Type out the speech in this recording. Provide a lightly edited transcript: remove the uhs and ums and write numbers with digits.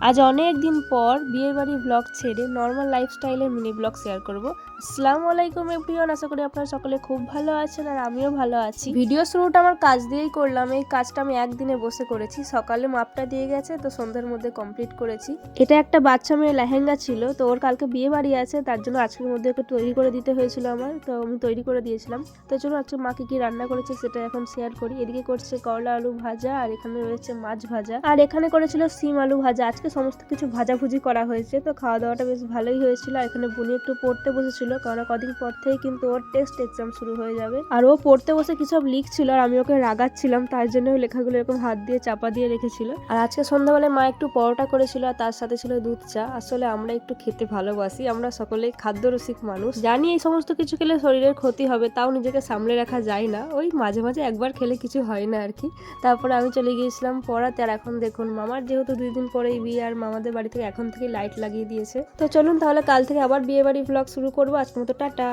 আজ অনেক দিন পর বিয়ের বাড়ি ব্লগ ছেড়ে নর্মাল লাইফস্টাইলের মিনি ব্লগ শেয়ার করব। আসসালামু আলাইকুম এভরিওয়ান, আশা করি আপনারা সকলে খুব ভালো আছেন আর আমিও ভালো আছি। ভিডিও শুরুটা আমার কাজ দিয়েই করলাম। এই কাজটা আমি একদিনে বসে করেছি। সকালে মাপটা দিয়ে গেছে, তো সন্ধ্যার মধ্যে কমপ্লিট করেছি। এটা একটা বাচ্চা মেয়ে লেহেঙ্গা ছিল, তো ওর কালকে বিয়ে বাড়ি আছে, তার জন্য আজকের মধ্যে একটু তৈরি করে দিতে হয়েছিল আমার, তো আমি তৈরি করে দিয়েছিলাম। তো চলো আজকে মাকে কি রান্না করেছে সেটা এখন শেয়ার করি। এদিকে করছে করলা আলু ভাজা, আর এখানে রয়েছে মাছ ভাজা, আর এখানে করেছিল সিম আলু ভাজা। আজকে সমস্ত কিছু ভাজাভুজি করা হয়েছে, তো খাওয়া দাওয়াটা বেশ ভালোই হয়েছিল। এখানে বুনি একটু পড়তে বসেছিল, কারণ কদিন পর থেকে কিন্তু ওর টেস্ট এক্সাম শুরু হয়ে যাবে, আর ও পড়তে বসে কিছু সব লিখছিল আর আমি ওকে রাগাচ্ছিলাম, তার জন্য লেখাগুলো এরকম হাত দিয়ে চাপা দিয়ে রেখেছিল। আর আজকে সন্ধ্যাবেলায় মা একটু পরোটা করেছিল আর তার সাথে ছিল দুধ চা। আসলে আমরা একটু খেতে ভালোবাসি, আমরা সকলেই খাদ্য রসিক মানুষ। জানি এই সমস্ত কিছু খেলে শরীরের ক্ষতি হবে, তাও নিজেকে সামলে রাখা যায় না। ওই মাঝে মাঝে একবার খেলে কিছু হয় না আর কি। তারপরে আমি চলে গিয়েছিলাম পড়াতে, আর এখন দেখুন মামার যেহেতু 2 দিন পরেই বিয়ে, আর মামাদের বাড়ি থেকে এখন থেকে লাইট লাগিয়ে দিয়েছে। তো চলুন তাহলে কাল থেকে আবার বিয়ে বাড়ি ব্লগ শুরু করবো। আজকের মতো টাটা।